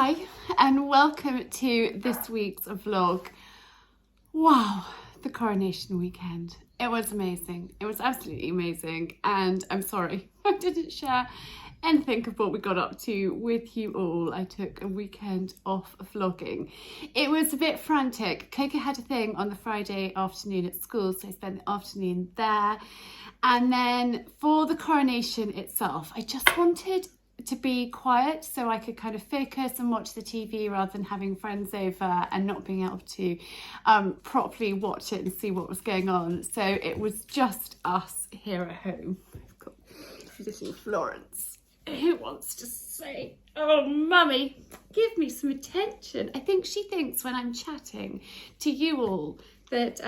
Hi and welcome to this week's vlog. Wow, the coronation weekend. It was amazing. It was absolutely amazing, and I'm sorry I didn't share anything of what we got up to with you all. I took a weekend off vlogging. It was a bit frantic. Coco had a thing on the Friday afternoon at school, so I spent the afternoon there. And then for the coronation itself, I just wanted to be quiet so I could kind of focus and watch the TV rather than having friends over and not being able to properly watch it and see what was going on. So it was just us here at home. I've got little Florence who wants to say, "Oh mummy, give me some attention." I think she thinks when I'm chatting to you all that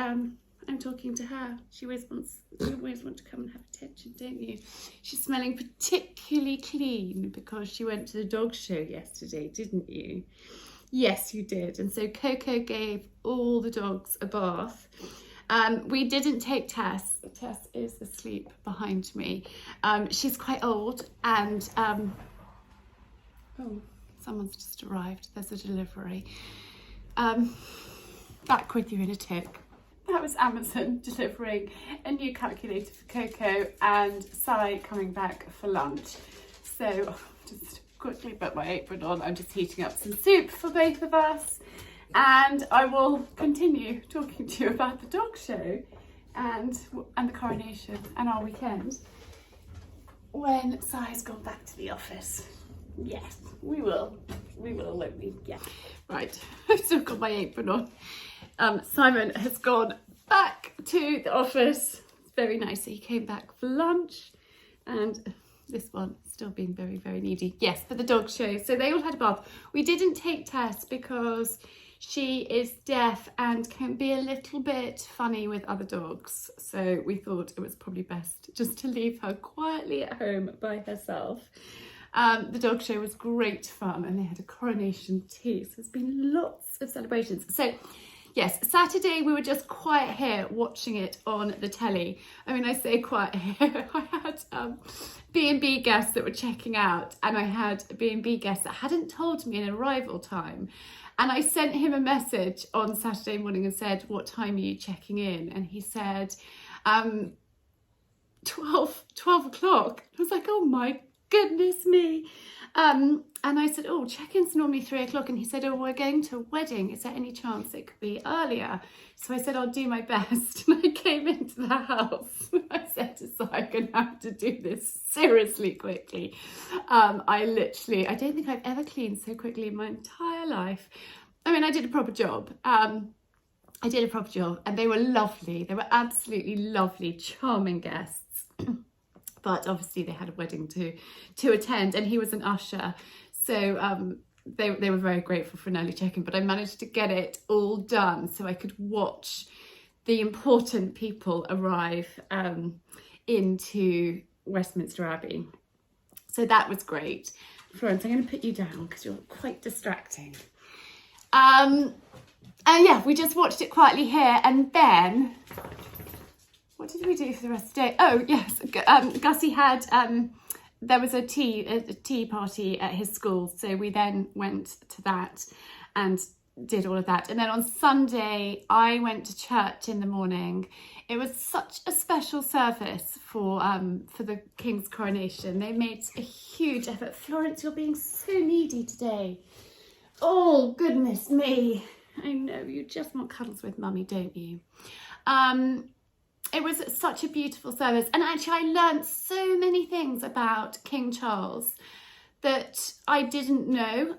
I'm talking to her. You always want to come and have attention, don't you? She's smelling particularly clean because she went to the dog show yesterday, didn't you? Yes, you did. And so Coco gave all the dogs a bath. We didn't take Tess. Tess is asleep behind me. She's quite old and oh, someone's just arrived. There's a delivery. Back with you in a tick. That was Amazon delivering a new calculator for Coco and Sigh coming back for lunch. So just quickly put my apron on. I'm just heating up some soup for both of us. And I will continue talking to you about the dog show and the coronation and our weekend when Sigh's gone back to the office. Yes, we will, won't we? Yeah. Right, I've still got my apron on. Simon has gone back to the office. It's very nice. He came back for lunch, and this one still being very, very needy. Yes, for the dog show. So they all had a bath. We didn't take Tess because she is deaf and can be a little bit funny with other dogs. So we thought it was probably best just to leave her quietly at home by herself. The dog show was great fun and they had a coronation tea. So there's been lots of celebrations. So yes, Saturday we were just quiet here watching it on the telly. I mean, I say quiet here. I had B&B guests that were checking out, and I had B&B guests that hadn't told me an arrival time. And I sent him a message on Saturday morning and said, "What time are you checking in?" And he said, 12 o'clock. I was like, oh my goodness me. And I said, "Oh, check-in's normally 3 o'clock." And he said, "Oh, we're going to a wedding. Is there any chance it could be earlier?" So I said, "I'll do my best." And I came into the house. I said to Sigh, "I'm going to have to do this seriously quickly." I don't think I've ever cleaned so quickly in my entire life. I mean, I did a proper job. And they were lovely. They were absolutely lovely, charming guests. But obviously they had a wedding to attend, and he was an usher. So they were very grateful for an early check-in, but I managed to get it all done so I could watch the important people arrive into Westminster Abbey. So that was great. Florence, I'm going to put you down because you're quite distracting. And yeah, we just watched it quietly here, and then what did we do for the rest of the day? Oh yes, Gussie had there was a tea party at his school, so we then went to that and did all of that. And then on Sunday I went to church in the morning. It was such a special service for the King's coronation. They made a huge effort. Florence, you're being so needy today. Oh goodness me. I know, you just want cuddles with mummy, don't you? It was such a beautiful service, and actually I learnt so many things about King Charles that I didn't know,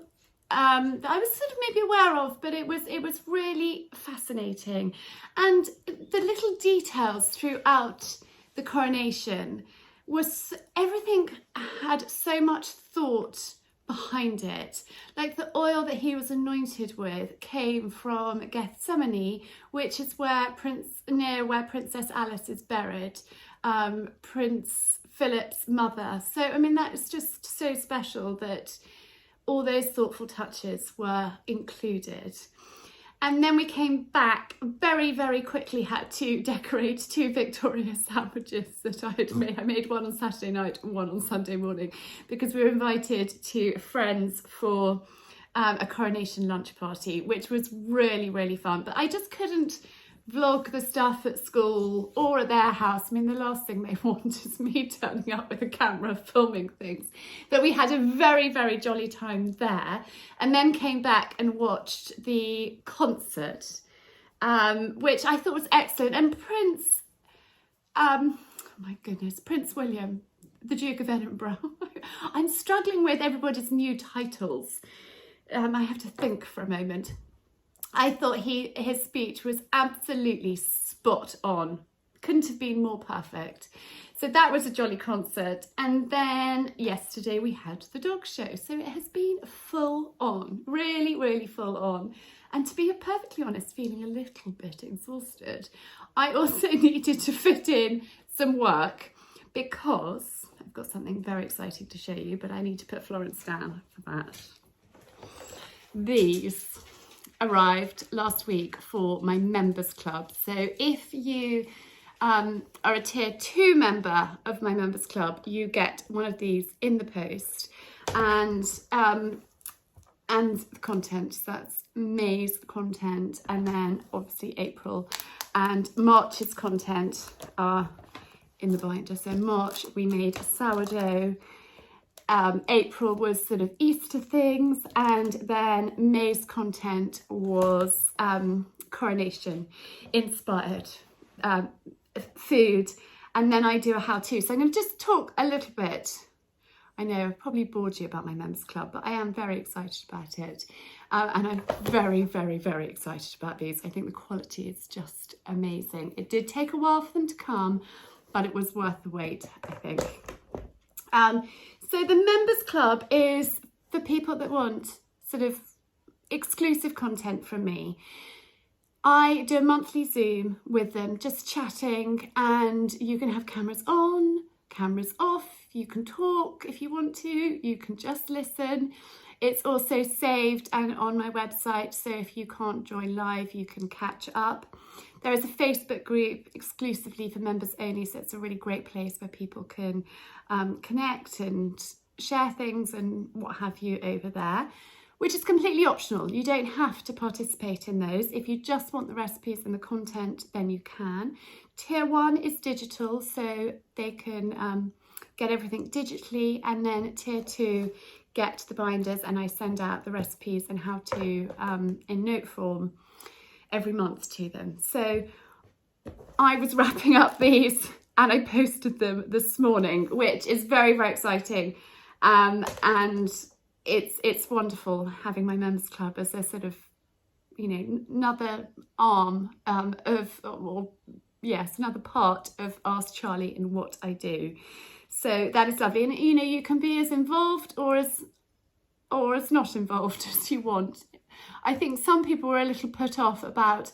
that I was sort of maybe aware of, but it was really fascinating. And the little details throughout the coronation everything had so much thought behind it. Like the oil that he was anointed with came from Gethsemane, which is near where Princess Alice is buried, Prince Philip's mother. So I mean, that is just so special that all those thoughtful touches were included. And then we came back, very, very quickly had to decorate 2 Victoria sandwiches that I had made. I made one on Saturday night and one on Sunday morning because we were invited to friends for a coronation lunch party, which was really, really fun. But I just couldn't vlog the stuff at school or at their house. I mean, the last thing they want is me turning up with a camera filming things. But we had a very, very jolly time there, and then came back and watched the concert, which I thought was excellent. And oh my goodness, Prince William, the Duke of Edinburgh. I'm struggling with everybody's new titles. I have to think for a moment. I thought his speech was absolutely spot on. Couldn't have been more perfect. So that was a jolly concert. And then yesterday we had the dog show. So it has been full on, really, really full on. And to be perfectly honest, feeling a little bit exhausted. I also needed to fit in some work because I've got something very exciting to show you, but I need to put Florence down for that. These arrived last week for my members club. So if you are a tier 2 member of my members club, you get one of these in the post, and the content, so that's May's content, and then obviously April and March's content are in the binder. So March we made sourdough, April was sort of Easter things, and then May's content was coronation inspired food, and then I do a how-to. So I'm going to just talk a little bit. I know I've probably bored you about my members club, but I am very excited about it, and I'm very, very, very excited about these. I think the quality is just amazing. It did take a while for them to come, but it was worth the wait, I think. So the members club is for people that want sort of exclusive content from me. I do a monthly Zoom with them, just chatting, and you can have cameras on, cameras off, you can talk if you want to, you can just listen. It's also saved and on my website, so if you can't join live, you can catch up. There is a Facebook group exclusively for members only, so it's a really great place where people can connect and share things and what have you over there, which is completely optional. You don't have to participate in those. If you just want the recipes and the content, then you can. Tier 1 is digital, so they can get everything digitally, and then Tier 2 get the binders, and I send out the recipes and how to in note form every month to them. So I was wrapping up these and I posted them this morning, which is very, very exciting. And it's wonderful having my members club as a sort of, you know, another arm another part of Ask Charlie in what I do. So that is lovely. And, you know, you can be as involved or as not involved as you want. I think some people were a little put off about,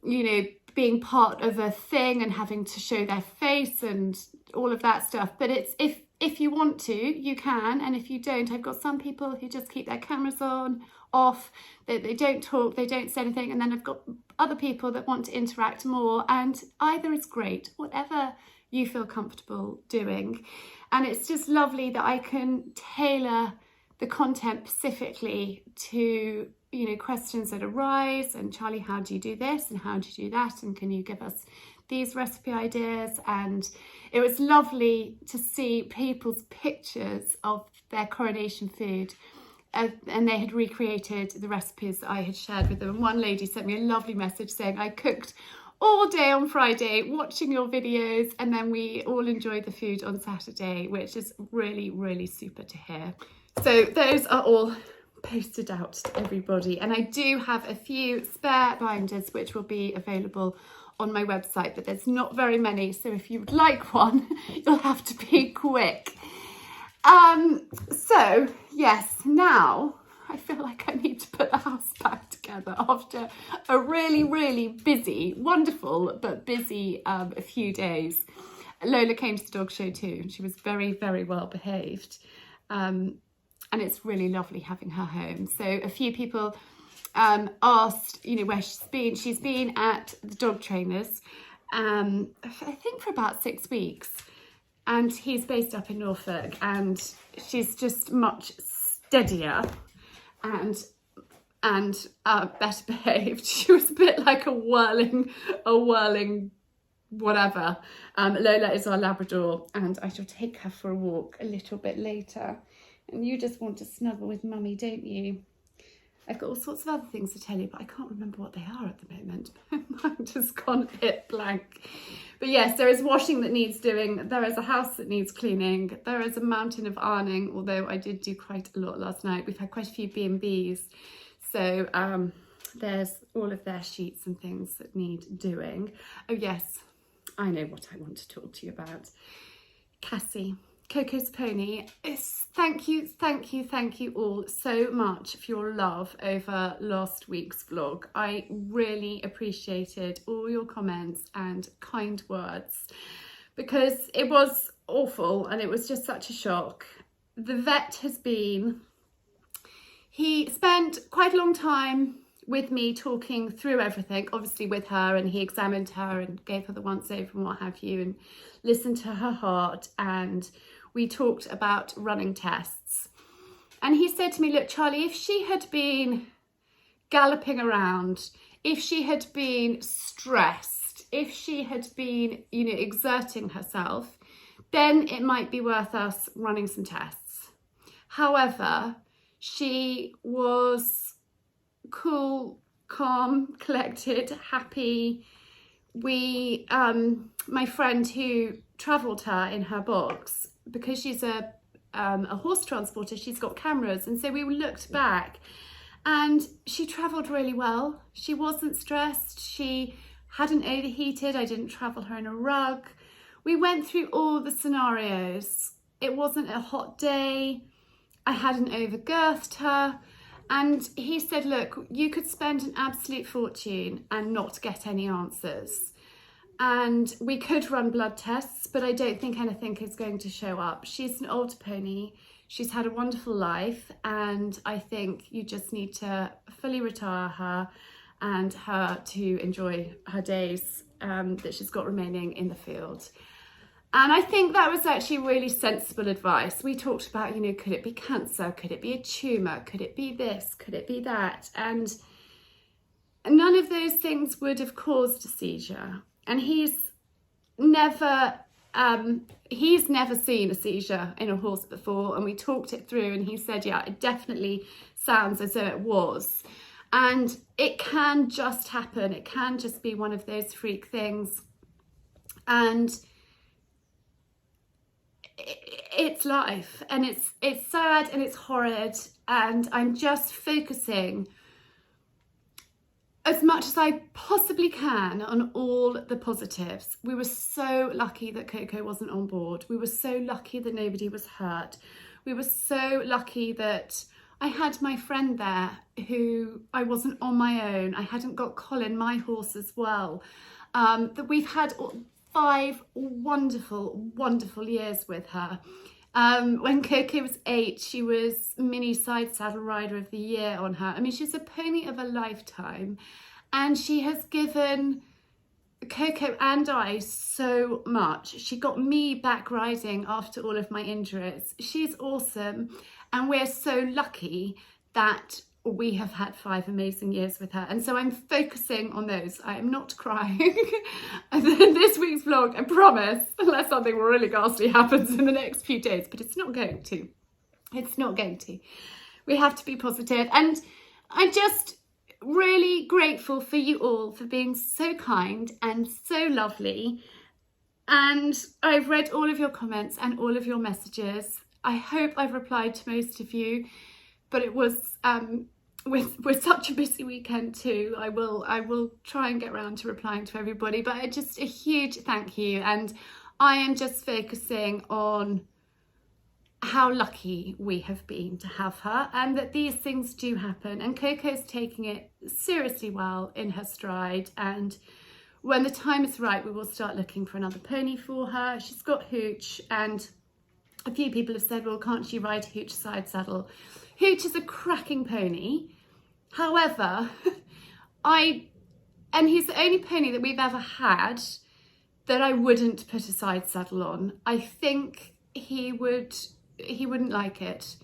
you know, being part of a thing and having to show their face and all of that stuff. But it's if you want to, you can. And if you don't, I've got some people who just keep their cameras on, off, they don't talk, they don't say anything. And then I've got other people that want to interact more, and either is great, whatever you feel comfortable doing. And it's just lovely that I can tailor the content specifically to, you know, questions that arise, and Charlie, how do you do this and how do you do that, and can you give us these recipe ideas? And it was lovely to see people's pictures of their coronation food, and they had recreated the recipes that I had shared with them. And one lady sent me a lovely message saying, I cooked all day on Friday watching your videos, and then we all enjoyed the food on Saturday, which is really, really super to hear. So those are all posted out to everybody, and I do have a few spare binders which will be available on my website, but there's not very many, so if you would like one, you'll have to be quick. So yes, now I feel like I need to put the house back together after a really, really busy, wonderful but busy a few days. Lola came to the dog show too, and she was very, very well behaved. And it's really lovely having her home. So a few people asked, you know, where she's been. She's been at the dog trainers, I think for about 6 weeks. And he's based up in Norfolk, and she's just much steadier and better behaved. She was a bit like a whirling whatever. Lola is our Labrador, and I shall take her for a walk a little bit later. And you just want to snuggle with mummy, don't you? I've got all sorts of other things to tell you, but I can't remember what they are at the moment. My mind has gone a bit blank. But yes, there is washing that needs doing. There is a house that needs cleaning. There is a mountain of ironing, although I did do quite a lot last night. We've had quite a few B&Bs. So there's all of their sheets and things that need doing. Oh yes, I know what I want to talk to you about. Cassie, Coco's pony. Thank you all so much for your love over last week's vlog. I really appreciated all your comments and kind words, because it was awful and it was just such a shock. The vet he spent quite a long time with me talking through everything, obviously with her, and he examined her and gave her the once over and what have you, and listened to her heart, and we talked about running tests. And he said to me, look, Charlie, if she had been galloping around, if she had been stressed, if she had been, exerting herself, then it might be worth us running some tests. However, she was cool, calm, collected, happy. My friend who travelled her in her box, because she's a horse transporter, she's got cameras, and so we looked back and she travelled really well. She wasn't stressed, she hadn't overheated, I didn't travel her in a rug. We went through all the scenarios. It wasn't a hot day, I hadn't overgirthed her. And he said, look, you could spend an absolute fortune and not get any answers. And we could run blood tests, but I don't think anything is going to show up. She's an older pony. She's had a wonderful life. And I think you just need to fully retire her and her to enjoy her days that she's got remaining in the field. And I think that was actually really sensible advice. We talked about, could it be cancer? Could it be a tumour? Could it be this? Could it be that? And none of those things would have caused a seizure. And he's never seen a seizure in a horse before. And we talked it through, and he said, yeah, it definitely sounds as though it was. And it can just happen. It can just be one of those freak things. And it's life, and it's sad and it's horrid, and I'm just focusing as much as I possibly can on all the positives. We were so lucky that Coco wasn't on board. We were so lucky that nobody was hurt. We were so lucky that I had my friend there, who I wasn't on my own. I hadn't got Colin, my horse, as well. That we've had 5 wonderful years with her. When Coco was 8, she was mini side saddle rider of the year on her. I mean, she's a pony of a lifetime, and she has given Coco and I so much. She got me back riding after all of my injuries. She's awesome, and we're so lucky that we have had 5 amazing years with her, and so I'm focusing on those. I am not crying. And then this week's vlog, I promise, unless something really ghastly happens in the next few days, but it's not going to. It's not going to. We have to be positive, and I'm just really grateful for you all for being so kind and so lovely. And I've read all of your comments and all of your messages. I hope I've replied to most of you, but it was with such a busy weekend too. I will try and get around to replying to everybody, but just a huge thank you. And I am just focusing on how lucky we have been to have her, and that these things do happen, and Coco's taking it seriously well in her stride, and when the time is right we will start looking for another pony for her. She's got Hooch, and a few people have said, well, can't she ride Hooch side saddle? Hooch is a cracking pony. However, and he's the only pony that we've ever had that I wouldn't put a side saddle on. I think he wouldn't like it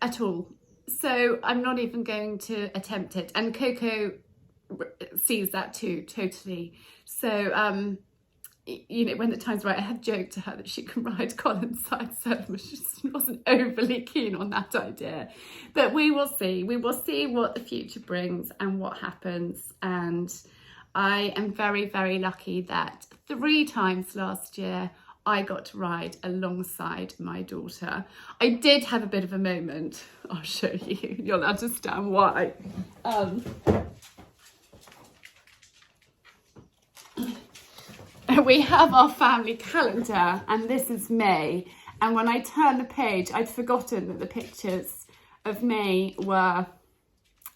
at all. So I'm not even going to attempt it. And Coco sees that too, totally. So, you know, when the time's right, I have joked to her that she can ride Colin's side saddle, but she just wasn't overly keen on that idea. But we will see. We will see what the future brings and what happens. And I am very, very lucky that 3 times last year I got to ride alongside my daughter. I did have a bit of a moment. I'll show you. You'll understand why. We have our family calendar, and this is May. And when I turned the page, I'd forgotten that the pictures of May were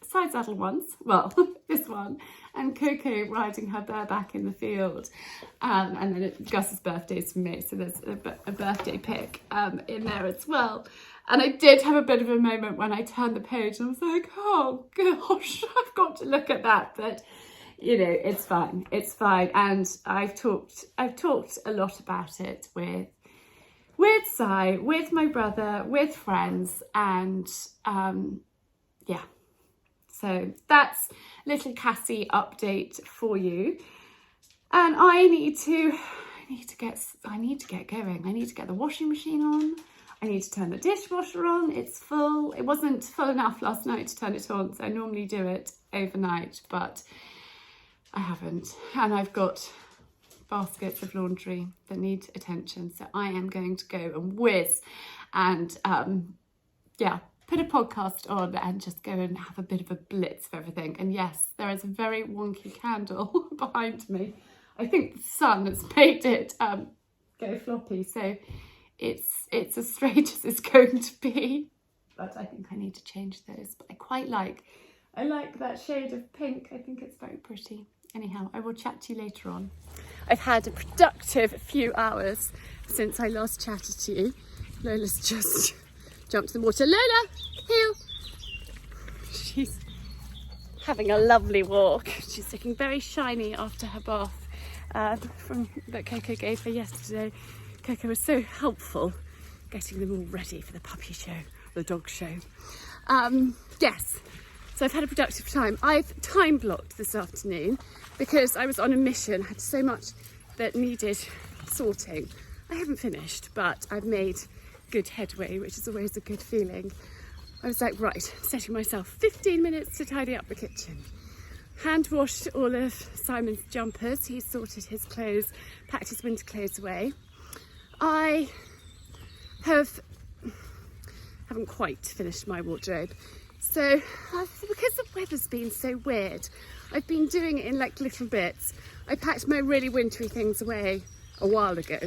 side saddle ones. Well, this one, and Coco riding her bareback in the field. And then Gus's birthday's for me, so there's a birthday pic in there as well. And I did have a bit of a moment when I turned the page, and I was like, oh gosh, I've got to look at that. But you know, it's fine. It's fine. And I've talked a lot about it with Sigh, with my brother, with friends, and yeah. So that's little Cassie update for you. And I need to get going. I need to get the washing machine on. I need to turn the dishwasher on. It's full. It wasn't full enough last night to turn it on, so I normally do it overnight, but I haven't. And I've got baskets of laundry that need attention, so I am going to go and whiz and yeah, put a podcast on and just go and have a bit of a blitz of everything. And yes, there is a very wonky candle behind me. I think the sun has made it go floppy, so it's as straight as it's going to be. But I think I need to change those. But I like that shade of pink. I think it's very pretty. Anyhow, I will chat to you later on. I've had a productive few hours since I last chatted to you. Lola's just jumped in the water. Lola, heel. She's having a lovely walk. She's looking very shiny after her bath that Coco gave her yesterday. Coco was so helpful getting them all ready for the puppy show, the dog show. Yes. So I've had a productive time. I've time blocked this afternoon because I was on a mission, had so much that needed sorting. I haven't finished, but I've made good headway, which is always a good feeling. I was like, right, setting myself 15 minutes to tidy up the kitchen. Hand washed all of Simon's jumpers. He's sorted his clothes, packed his winter clothes away. I haven't quite finished my wardrobe. So, because the weather's been so weird, I've been doing it in like little bits. I packed my really wintry things away a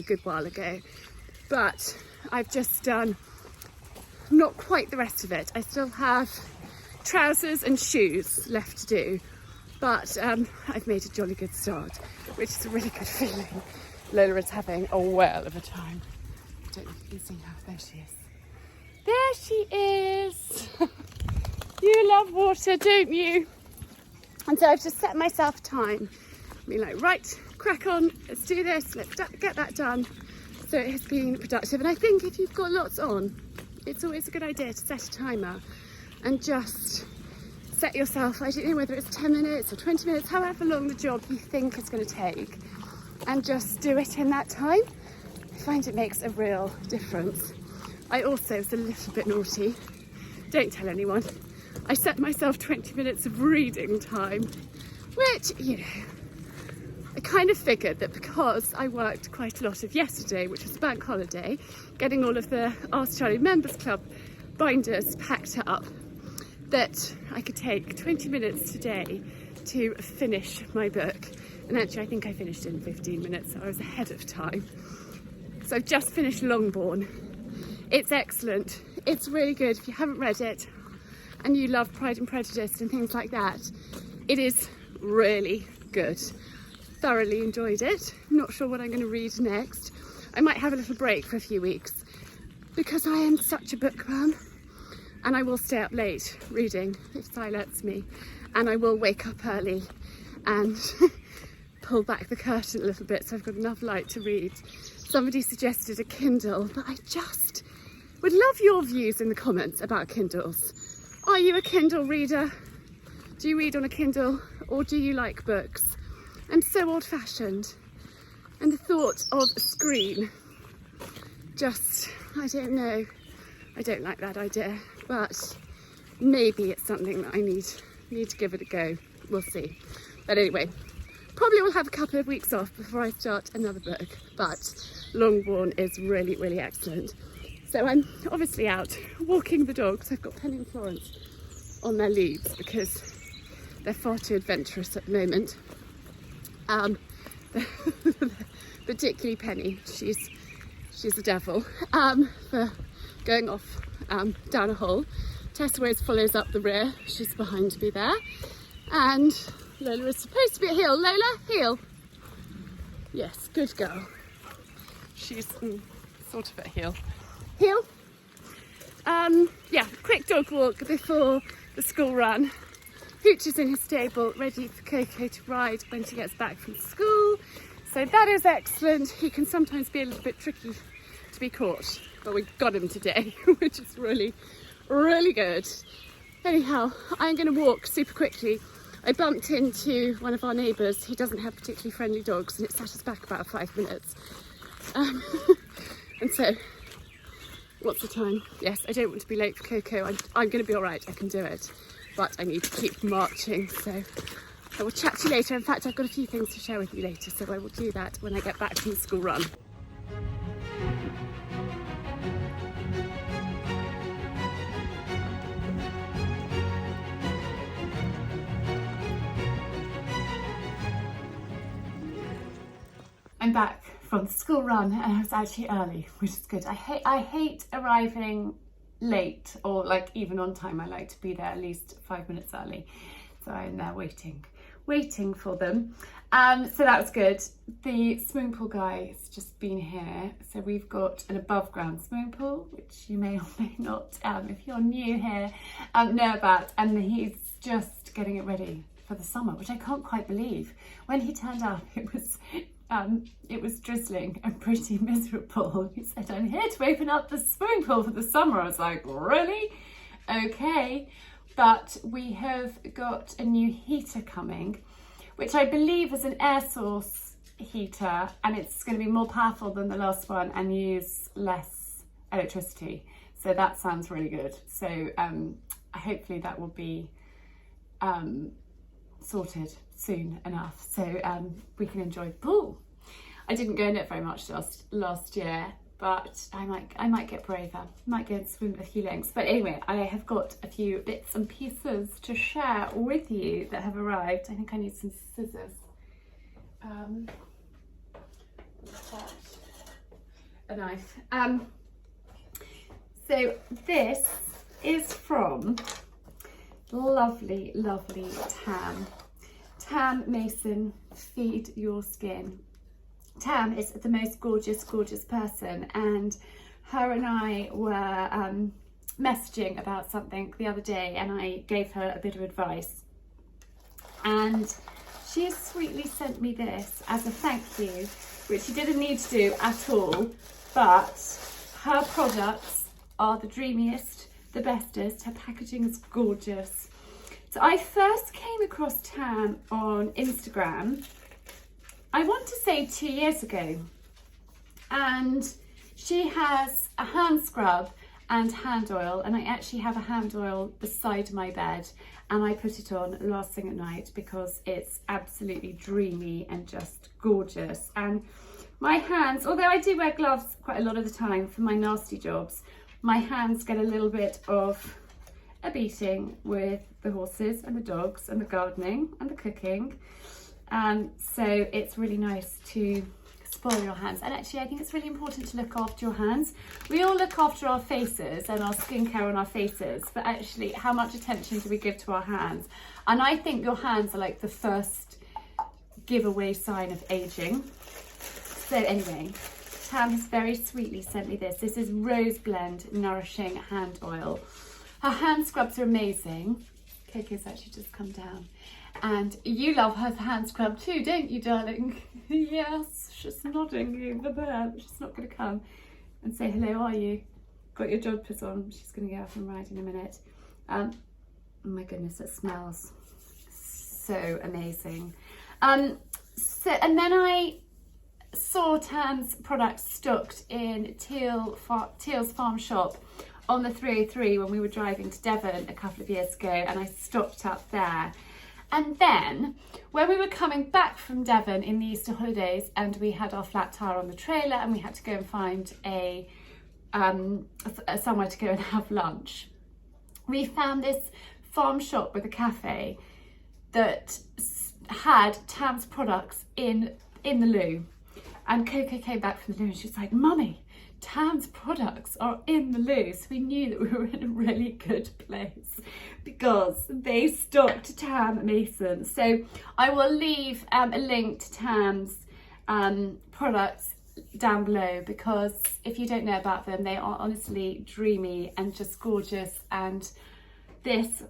good while ago, but I've just done not quite the rest of it. I still have trousers and shoes left to do, but I've made a jolly good start, which is a really good feeling. Lola is having a whale of a time. I don't know if you can see her. There she is. There she is. You love water, don't you? And so I've just set myself time. I mean, like, right, crack on, let's do this, let's get that done. So it has been productive. And I think if you've got lots on, it's always a good idea to set a timer and just set yourself, I don't know whether it's 10 minutes or 20 minutes, however long the job you think is going to take, and just do it in that time. I find it makes a real difference. I also was a little bit naughty. Don't tell anyone. I set myself 20 minutes of reading time, which, you know, I kind of figured that because I worked quite a lot of yesterday, which was a bank holiday, getting all of the Ask Charlie Members Club binders packed up, that I could take 20 minutes today to finish my book. And actually, I think I finished in 15 minutes, so I was ahead of time. So I've just finished Longbourn. It's excellent. It's really good. If you haven't read it and you love Pride and Prejudice and things like that, it is really good. Thoroughly enjoyed it. I'm not sure what I'm going to read next. I might have a little break for a few weeks because I am such a bookworm, and I will stay up late reading if Sigh lets me, and I will wake up early and pull back the curtain a little bit so I've got enough light to read. Somebody suggested a Kindle, but I just would love your views in the comments about Kindles. Are you a Kindle reader? Do you read on a Kindle or do you like books? I'm so old-fashioned, and the thought of a screen, just, I don't know, I don't like that idea, but maybe it's something that I need to give it a go. We'll see. But anyway, probably will have a couple of weeks off before I start another book, but Longbourn is really, really excellent. So I'm obviously out walking the dogs. I've got Penny and Florence on their leads because they're far too adventurous at the moment. Particularly Penny, she's the devil for going off down a hole. Tess always follows up the rear, she's behind me there. And Lola is supposed to be at heel. Lola, heel. Yes, good girl. She's sort of at heel. Heel. Yeah, quick dog walk before the school run. Hooch is in his stable, ready for Coco to ride when she gets back from school. So that is excellent. He can sometimes be a little bit tricky to be caught, but we got him today, which is really, really good. Anyhow, I'm going to walk super quickly. I bumped into one of our neighbours. He doesn't have particularly friendly dogs, and it set us back about 5 minutes. And so, what's the time? Yes, I don't want to be late for Coco. I'm going to be all right. I can do it. But I need to keep marching, so I will chat to you later. In fact, I've got a few things to share with you later, so I will do that when I get back from the school run. I'm back from the school run and I was actually early, which is good. I hate arriving late or like even on time. I like to be there at least 5 minutes early. So I'm there waiting for them. So that was good. The swimming pool guy has just been here. So we've got an above ground swimming pool, which you may or may not, if you're new here, know about. And he's just getting it ready for the summer, which I can't quite believe. When he turned up, it was drizzling and pretty miserable. He said, I'm here to open up the swimming pool for the summer. I was like, really? Okay. But we have got a new heater coming, which I believe is an air source heater, and it's going to be more powerful than the last one and use less electricity. So that sounds really good. So hopefully that will be sorted soon enough so we can enjoy the pool. I didn't go in it very much last year, but I might get braver. Might go and swim a few lengths. But anyway, I have got a few bits and pieces to share with you that have arrived. I think I need some scissors. A knife. So this is from lovely Tam Mason, Feed Your Skin. Tam is the most gorgeous person, and her and I were messaging about something the other day, and I gave her a bit of advice, and she has sweetly sent me this as a thank you, which she didn't need to do at all, but her products are the dreamiest, the bestest. Her packaging is gorgeous. So I first came across Tam on Instagram, I want to say 2 years ago, and she has a hand scrub and hand oil, and I actually have a hand oil beside my bed, and I put it on last thing at night because it's absolutely dreamy and just gorgeous. And my hands, although I do wear gloves quite a lot of the time for my nasty jobs, my hands get a little bit of a beating with the horses and the dogs and the gardening and the cooking. So it's really nice to spoil your hands. And actually, I think it's really important to look after your hands. We all look after our faces and our skincare on our faces, but actually, how much attention do we give to our hands? And I think your hands are like the first giveaway sign of aging. So anyway, Tam has very sweetly sent me this. This is Rose Blend Nourishing Hand Oil. Her hand scrubs are amazing. Coco's actually just come down. And you love her hand scrub too, don't you, darling? Yes, she's nodding over there, but she's not going to come and say hello, are you? Got your jodhpurs on. She's going to go out and ride in a minute. Oh my goodness, it smells so amazing. And then I saw Tam's products stocked in Teal's farm shop on the 303 when we were driving to Devon a couple of years ago, and I stocked up there. And then when we were coming back from Devon in the Easter holidays, and we had our flat tire on the trailer and we had to go and find somewhere to go and have lunch, we found this farm shop with a cafe that had Tam's products in the loo. And Coco came back from the loo and she was like, "Mummy, Tam's products are in the loo." So we knew that we were in a really good place because they stocked Tam Mason. So I will leave a link to Tam's products down below, because if you don't know about them, they are honestly dreamy and just gorgeous. And this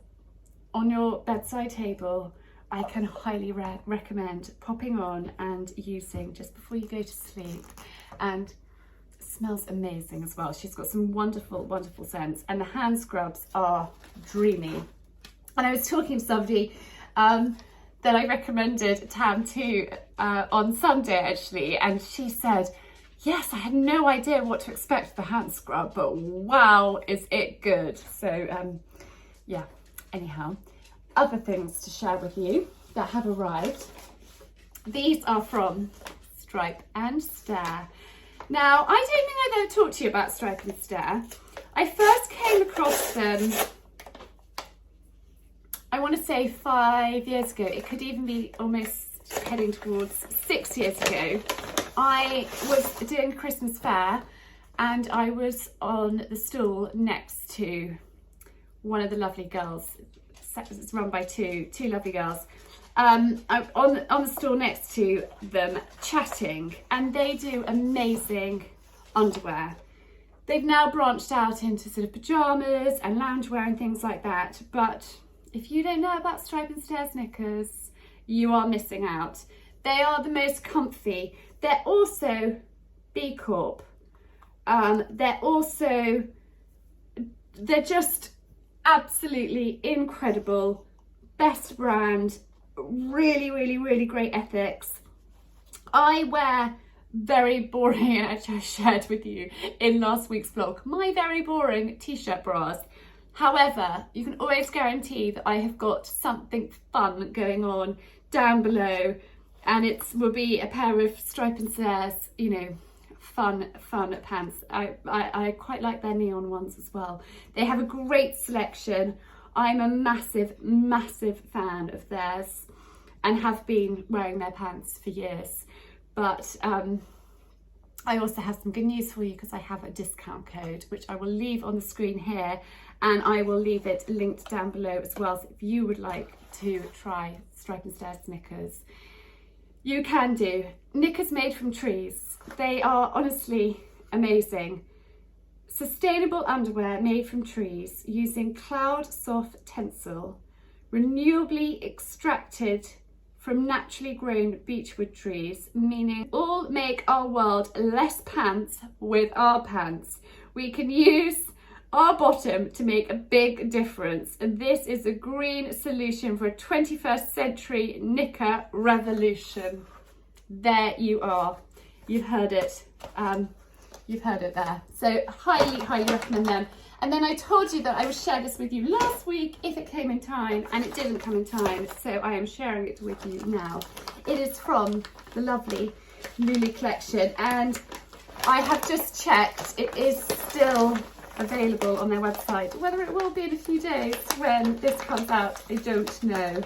on your bedside table, I can highly recommend popping on and using just before you go to sleep. And it smells amazing as well. She's got some wonderful, wonderful scents, and the hand scrubs are dreamy. And I was talking to somebody that I recommended Tam to on Sunday actually, and she said, yes, I had no idea what to expect for the hand scrub, but wow, is it good. So yeah, anyhow, other things to share with you that have arrived. These are from Stripe and Stare. Now, I don't think I've ever talked to you about Stripe and Stare. I first came across them, I want to say 5 years ago. It could even be almost heading towards 6 years ago. I was doing a Christmas fair and I was on the stall next to one of the lovely girls. It's run by two lovely girls. I'm on the stall next to them chatting, and they do amazing underwear. They've now branched out into sort of pyjamas and loungewear and things like that. But if you don't know about Stripe and Stare knickers, you are missing out. They are the most comfy. They're also B Corp. They're just absolutely incredible. Best brand. Really, really, really great ethics. I wear very boring, and I shared with you in last week's vlog, my very boring t-shirt bras. However, you can always guarantee that I have got something fun going on down below, and it will be a pair of Stripe and Stare's, you know, fun pants. I quite like their neon ones as well. They have a great selection. I'm a massive fan of theirs and have been wearing their pants for years. But I also have some good news for you, because I have a discount code, which I will leave on the screen here, and I will leave it linked down below as well. So if you would like to try Stripe and Stare knickers, you can do. Knickers made from trees. They are honestly amazing. Sustainable underwear made from trees using cloud soft tencel, renewably extracted from naturally grown beechwood trees, meaning all make our world less pants with our pants. We can use our bottom to make a big difference. And this is a green solution for a 21st century knicker revolution. There you are. You've heard it. You've heard it there. So highly recommend them. And then I told you that I would share this with you last week if it came in time, and it didn't come in time, so I am sharing it with you now. It is from the lovely Lulu collection, and I have just checked, it is still available on their website. Whether it will be in a few days when this comes out, I don't know.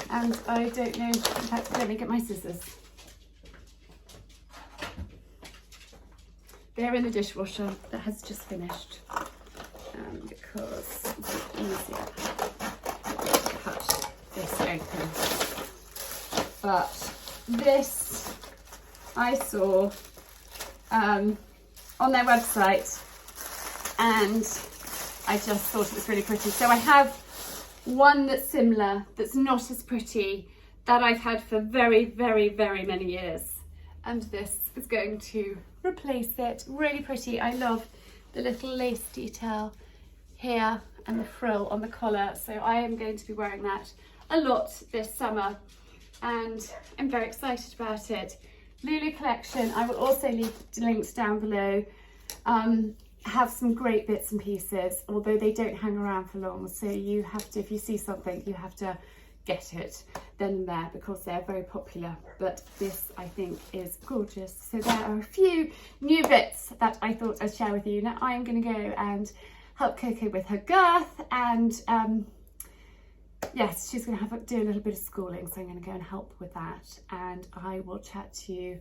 And I don't know, in fact, let me get my scissors. They're in the dishwasher that has just finished, because it's easier to cut this open. But this I saw on their website, and I just thought it was really pretty. So I have one that's similar, that's not as pretty, that I've had for very many years, and this is going to replace it. Really pretty. I love the little lace detail here and the frill on the collar. So I am going to be wearing that a lot this summer and I'm very excited about it. Lulu collection, I will also leave the links down below. Have some great bits and pieces, although they don't hang around for long. So you have to, if you see something, you have to get it then and there because they're very popular. But this I think is gorgeous. So there are a few new bits that I thought I'd share with you. Now I'm going to go and help Coco with her girth, and yes, she's going to do a little bit of schooling, so I'm going to go and help with that, and I will chat to you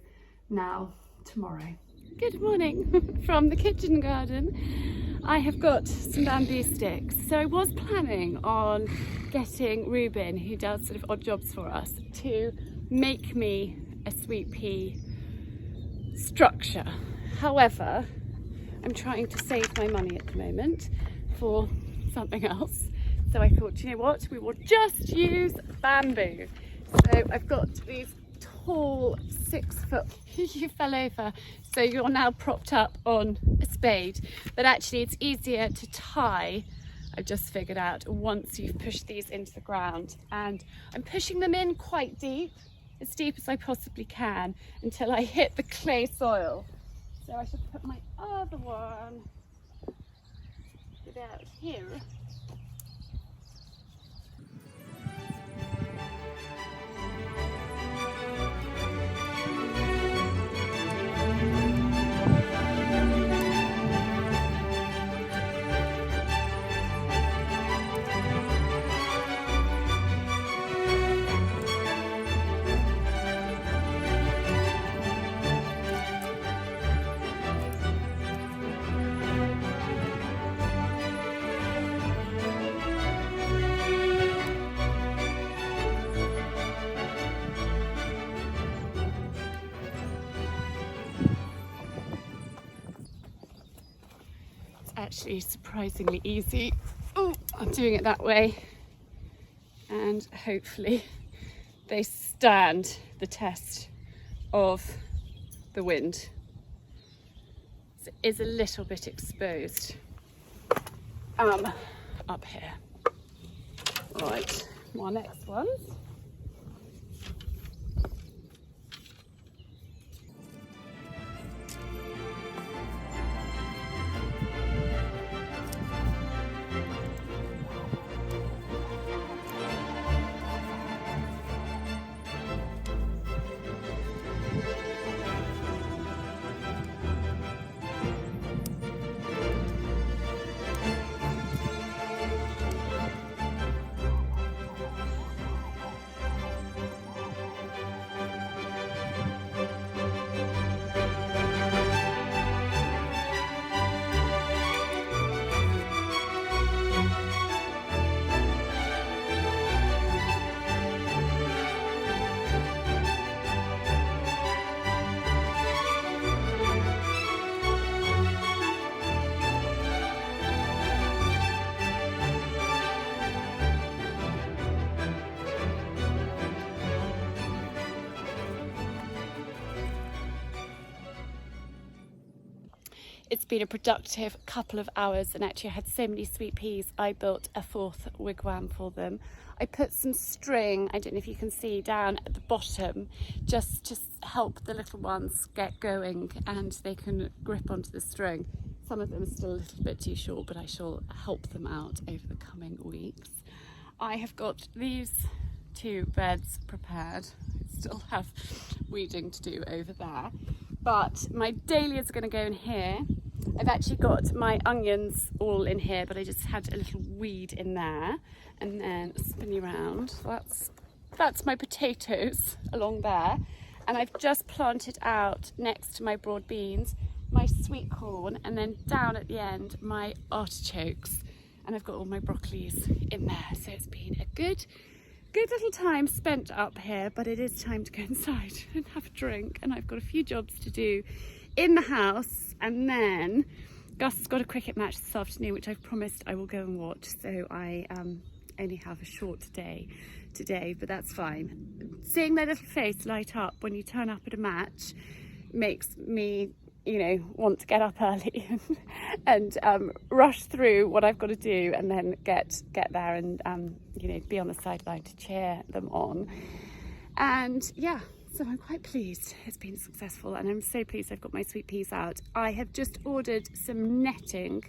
now tomorrow. Good morning from the kitchen garden. I have got some bamboo sticks. So I was planning on getting Ruben, who does sort of odd jobs for us, to make me a sweet pea structure. However, I'm trying to save my money at the moment for something else. So I thought, you know what, we will just use bamboo. So I've got these tall 6 foot, you fell over, so you're now propped up on a spade, but actually it's easier to tie, I've just figured out, once you've pushed these into the ground. And I'm pushing them in quite deep, as deep as I possibly can, until I hit the clay soil. So I should put my other one about here. Actually surprisingly easy. Oh, I'm doing it that way, and hopefully they stand the test of the wind. It is a little bit exposed up here. Right, my next ones. It's been a productive couple of hours, and actually I had so many sweet peas I built a 4th wigwam for them. I put some string, I don't know if you can see, down at the bottom just to help the little ones get going and they can grip onto the string. Some of them are still a little bit too short, but I shall help them out over the coming weeks. I have got these 2 beds prepared. I still have weeding to do over there, but my dahlias are going to go in here. I've actually got my onions all in here, but I just had a little weed in there, and then spin you around. That's my potatoes along there, and I've just planted out next to my broad beans my sweet corn, and then down at the end my artichokes, and I've got all my broccolis in there. So it's been a good little time spent up here, but it is time to go inside and have a drink, and I've got a few jobs to do in the house, and then Gus has got a cricket match this afternoon which I've promised I will go and watch, so I only have a short day today, but that's fine. Seeing their little face light up when you turn up at a match makes me you know, want to get up early and rush through what I've got to do, and then get there and you know, be on the sideline to cheer them on. And yeah, so I'm quite pleased it's been successful, and I'm so pleased I've got my sweet peas out. I have just ordered some netting,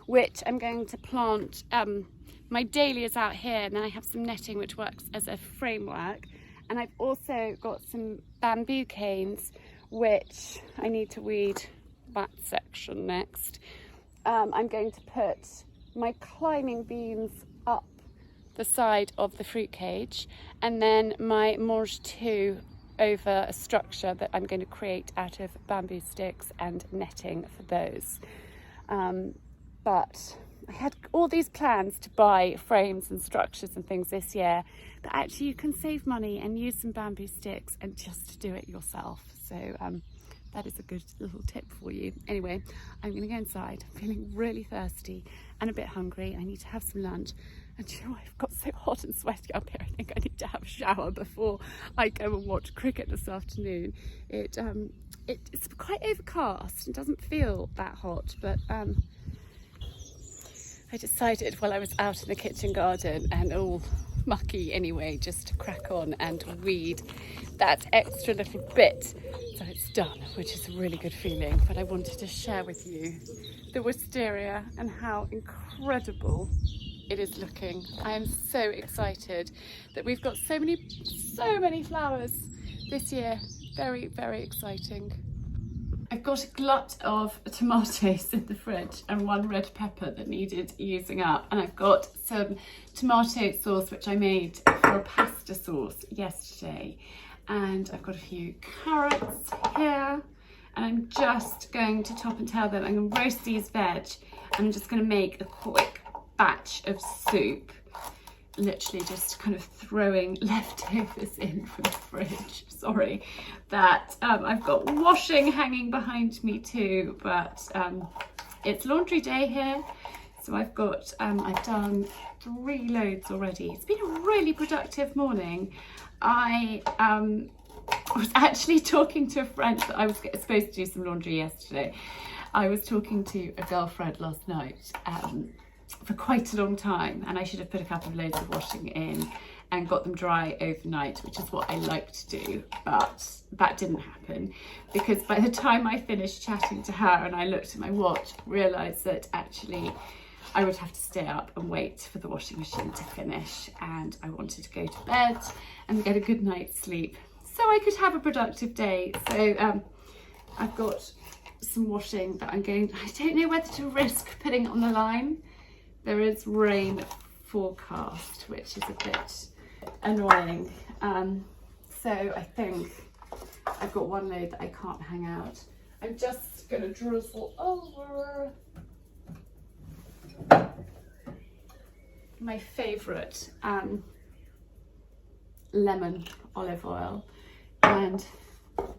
which I'm going to plant. My dahlias out here, and then I have some netting which works as a framework, and I've also got some bamboo canes which I need to weed that section next. I'm going to put my climbing beans up the side of the fruit cage, and then my mange tout over a structure that I'm going to create out of bamboo sticks and netting for those. But I had all these plans to buy frames and structures and things this year, but actually you can save money and use some bamboo sticks and just do it yourself. So that is a good little tip for you. Anyway, I'm going to go inside. I'm feeling really thirsty and a bit hungry. I need to have some lunch. And you know, I've got so hot and sweaty up here. I think I need to have a shower before I go and watch cricket this afternoon. It's quite overcast and doesn't feel that hot, but I decided while I was out in the kitchen garden and all mucky anyway, just to crack on and weed that extra little bit so it's done, which is a really good feeling. But I wanted to share with you the wisteria and how incredible it is looking. I am so excited that we've got so many flowers this year. Very, very exciting. I've got a glut of tomatoes in the fridge and one red pepper that needed using up, and I've got some tomato sauce which I made for a pasta sauce yesterday, and I've got a few carrots here, and I'm just going to top and tail them. I'm going to roast these veg, and I'm just going to make a quick batch of soup, literally just kind of throwing leftovers in from the fridge. Sorry that I've got washing hanging behind me too, but it's laundry day here, so I've got I've done 3 loads already. It's been a really productive morning. I was actually talking to a friend that I was supposed to do some laundry yesterday. I was talking to a girlfriend last night for quite a long time, and I should have put a couple of loads of washing in and got them dry overnight, which is what I like to do, but that didn't happen, because by the time I finished chatting to her and I looked at my watch, realised that actually I would have to stay up and wait for the washing machine to finish, and I wanted to go to bed and get a good night's sleep so I could have a productive day. So I've got some washing that I don't know whether to risk putting on the line. There is rain forecast, which is a bit annoying. So I think I've got one load that I can't hang out. I'm just going to drizzle over my favourite lemon olive oil and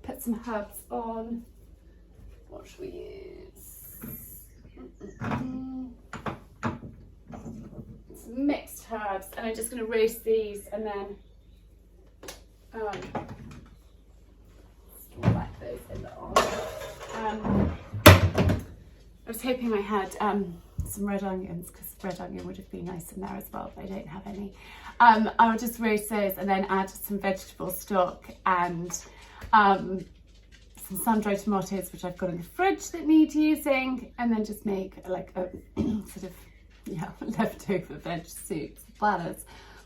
put some herbs on. What should we use? Some mixed herbs, and I'm just going to roast these and then store back those in the oil. I was hoping I had some red onions, because red onion would have been nice in there as well, but I don't have any. I'll just roast those and then add some vegetable stock and some sun-dried tomatoes which I've got in the fridge that need using, and then just make like a sort of leftover veg soup. That is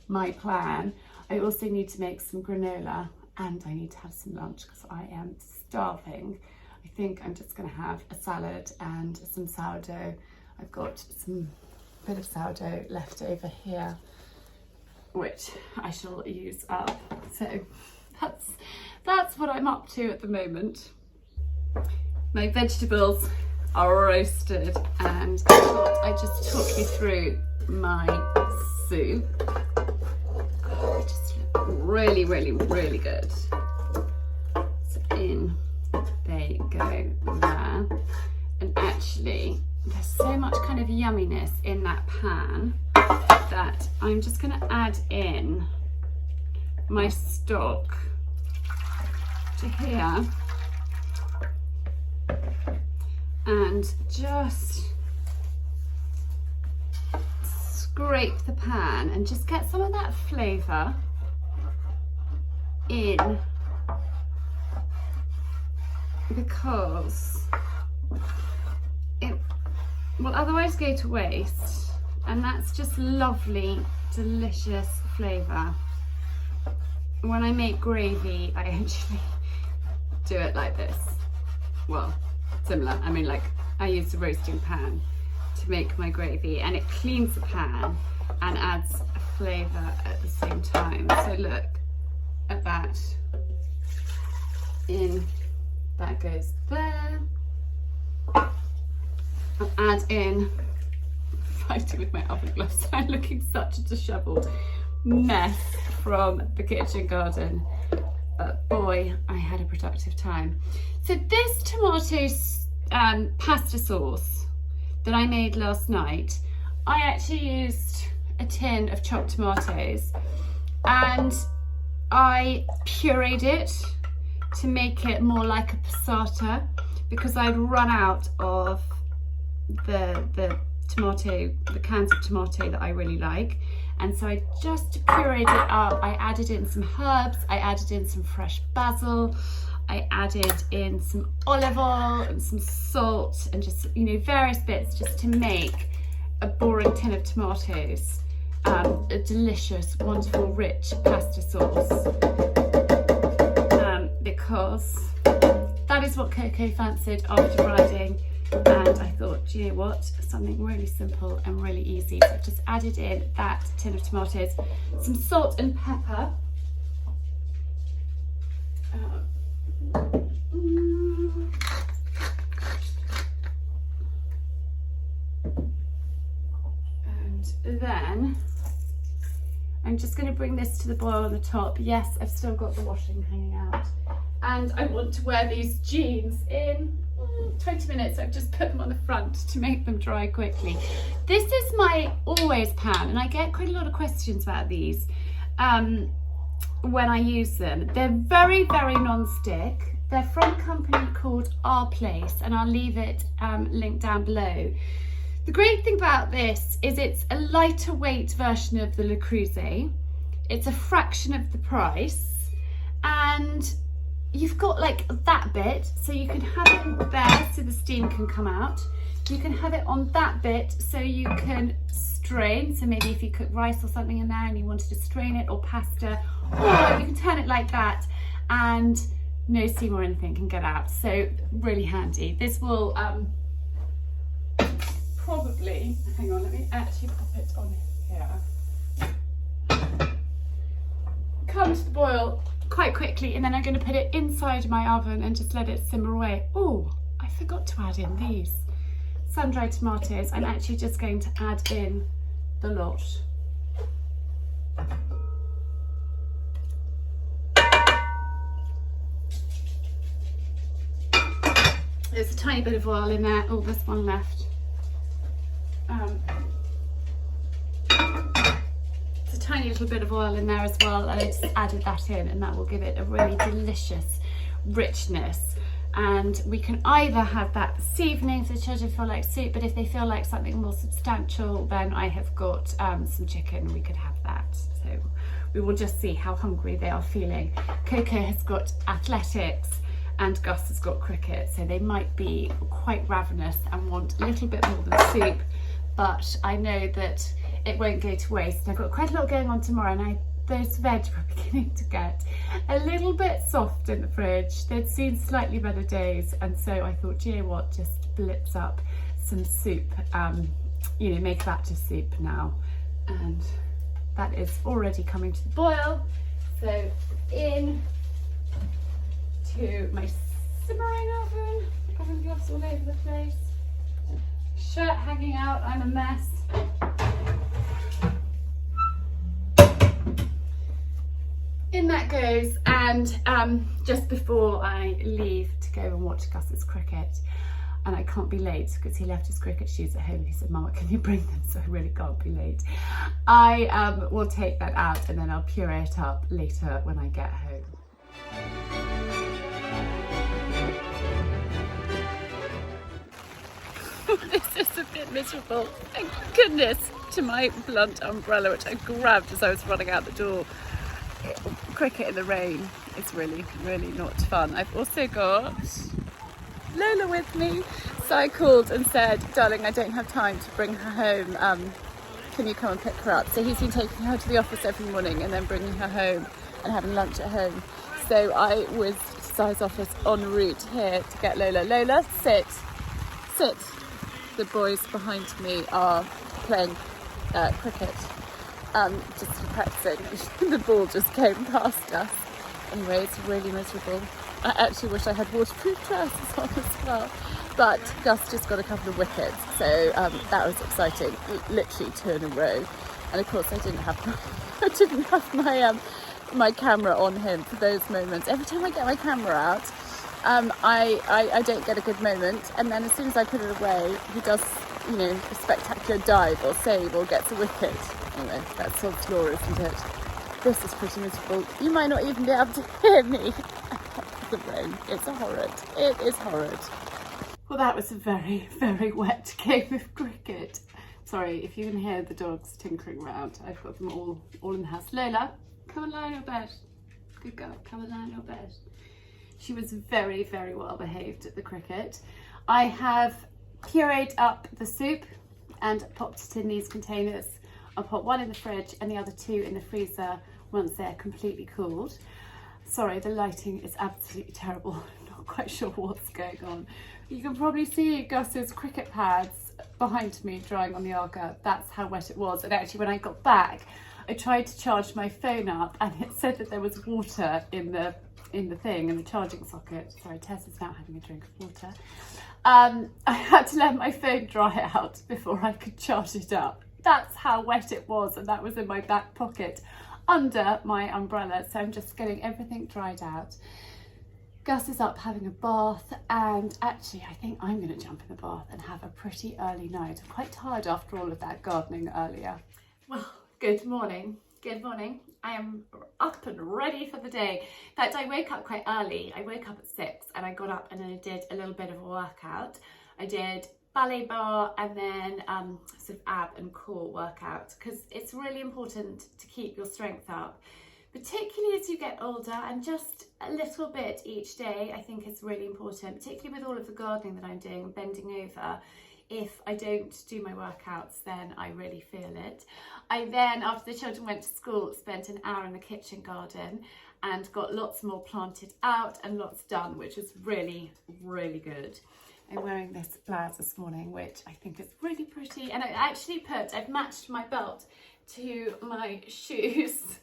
my plan. I also need to make some granola, and I need to have some lunch because I am starving. I think I'm just going to have a salad and some sourdough. I've got some bit of sourdough left over here, which I shall use up. So that's what I'm up to at the moment. My vegetables are roasted, and I thought I'd just talk you through my soup. They just look really, really, really good. So in they go there. And actually, there's so much kind of yumminess in that pan that I'm just going to add in my stock to here. and just scrape the pan and just get some of that flavour in, because it will otherwise go to waste, and that's just lovely, delicious flavour. When I make gravy, I actually do it like this. Well, similar. I mean, like, I use the roasting pan to make my gravy, and it cleans the pan and adds a flavour at the same time. So look at that. In, that goes there. I'll add in, fighting with my oven gloves, I'm looking such a dishevelled mess from the kitchen garden. But boy, I had a productive time. So this tomato pasta sauce that I made last night, I actually used a tin of chopped tomatoes and I pureed it to make it more like a passata, because I'd run out of the cans of tomato that I really like. And so I just pureed it up. I added in some herbs, I added in some fresh basil, I added in some olive oil and some salt and just, you know, various bits just to make a boring tin of tomatoes a delicious, wonderful, rich pasta sauce. Because that is what Coco fancied after riding. And I thought, do you know what, something really simple and really easy. So I've just added in that tin of tomatoes, some salt and pepper, and then I'm just going to bring this to the boil on the top. Yes, I've still got the washing hanging out, and I want to wear these jeans in 20 minutes. I've just put them on the front to make them dry quickly. This is my always pan, and I get quite a lot of questions about these when I use them. They're very, very non-stick. They're from a company called Our Place, and I'll leave it linked down below. The great thing about this is it's a lighter weight version of the Le Creuset. It's a fraction of the price, and you've got like that bit, so you can have it there so the steam can come out. You can have it on that bit so you can strain. So maybe if you cook rice or something in there and you wanted to strain it, or pasta, or you can turn it like that and no steam or anything can get out. So really handy. This will probably, hang on, let me actually pop it on here. Come to the boil quite quickly, and then I'm going to put it inside my oven and just let it simmer away. Oh, I forgot to add in these sun-dried tomatoes. I'm actually just going to add in the lot. There's a tiny bit of oil in there. Oh, there's one left. A tiny little bit of oil in there as well, and I just added that in, and that will give it a really delicious richness. And we can either have that this evening if the children feel like soup, but if they feel like something more substantial, then I have got some chicken, we could have that. So we will just see how hungry they are feeling. Coco has got athletics and Gus has got cricket, so they might be quite ravenous and want a little bit more than soup, but I know that it won't go to waste. I've got quite a lot going on tomorrow, and those veg were beginning to get a little bit soft in the fridge. They'd seen slightly better days, and so I thought, you know what, just blitz up some soup, you know, make that to soup now. And that is already coming to the boil. So in to my simmering oven gloves all over the place, shirt hanging out, I'm a mess. In that goes, and just before I leave to go and watch Gus's cricket, and I can't be late because he left his cricket shoes at home. He said, Mama, can you bring them? So I really can't be late. I will take that out, and then I'll puree it up later when I get home. This is a bit miserable. Thank goodness to my blunt umbrella, which I grabbed as I was running out the door. Cricket in the rain is really, really not fun. I've also got Lola with me. Sigh called and said, darling, I don't have time to bring her home. Can you come and pick her up? So he's been taking her to the office every morning and then bringing her home and having lunch at home. So I was to Sigh's office en route here to get Lola. Lola, sit. Sit. The boys behind me are playing cricket, just practicing. The ball just came past us. Anyway, it's really miserable. I actually wish I had waterproof trousers on as well. But Gus just got a couple of wickets, so that was exciting. Literally 2 in a row. And of course, I didn't have my camera on him for those moments. Every time I get my camera out, I don't get a good moment, and then as soon as I put it away, he does, a spectacular dive or save or gets a wicket. Anyway, that's sod's law, isn't it? This is pretty miserable. You might not even be able to hear me. The rain. It's horrid. It is horrid. Well, that was a very, very wet game of cricket. Sorry if you can hear the dogs tinkering around. I've got them all in the house. Lola, come and lie in your bed. Good girl, come and lie in your bed. She was very, very well behaved at the cricket. I have pureed up the soup and popped it in these containers. I'll put one in the fridge and the other 2 in the freezer once they're completely cooled. Sorry, the lighting is absolutely terrible. I'm not quite sure what's going on. You can probably see Gus's cricket pads behind me drying on the Arga. That's how wet it was. And actually when I got back, I tried to charge my phone up and it said that there was water in the charging socket. Sorry, Tess is now having a drink of water. I had to let my phone dry out before I could charge it up. That's how wet it was, and that was in my back pocket under my umbrella. So I'm just getting everything dried out. Gus is up having a bath, and actually I think I'm going to jump in the bath and have a pretty early night. I'm quite tired after all of that gardening earlier. Well, good morning. Good morning. I am up and ready for the day. In fact, I woke up quite early. I woke up at 6 and I got up and then I did a little bit of a workout. I did ballet bar and then sort of ab and core workout, because it's really important to keep your strength up, particularly as you get older, and just a little bit each day I think is really important, particularly with all of the gardening that I'm doing and bending over. If I don't do my workouts, then I really feel it. I then, after the children went to school, spent an hour in the kitchen garden and got lots more planted out and lots done, which was really, really good. I'm wearing this blouse this morning, which I think is really pretty. And I've matched my belt to my shoes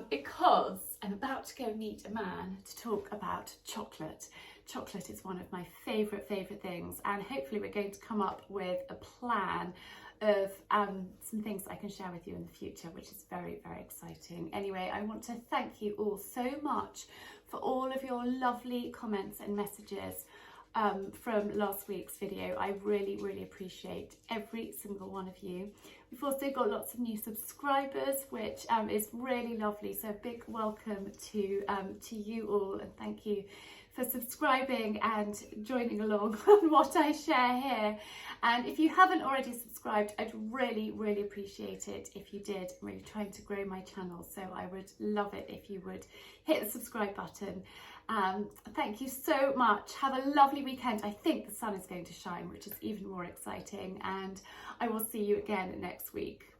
because I'm about to go meet a man to talk about chocolate. Chocolate is one of my favourite things, and hopefully we're going to come up with a plan of some things I can share with you in the future, which is very, very exciting. Anyway, I want to thank you all so much for all of your lovely comments and messages from last week's video. I really, really appreciate every single one of you. We've also got lots of new subscribers, which is really lovely. So a big welcome to you all, and thank you for subscribing and joining along on what I share here. And if you haven't already subscribed, I'd really, really appreciate it if you did. I'm really trying to grow my channel, so I would love it if you would hit the subscribe button. Thank you so much. Have a lovely weekend. I think the sun is going to shine, which is even more exciting, and I will see you again next week.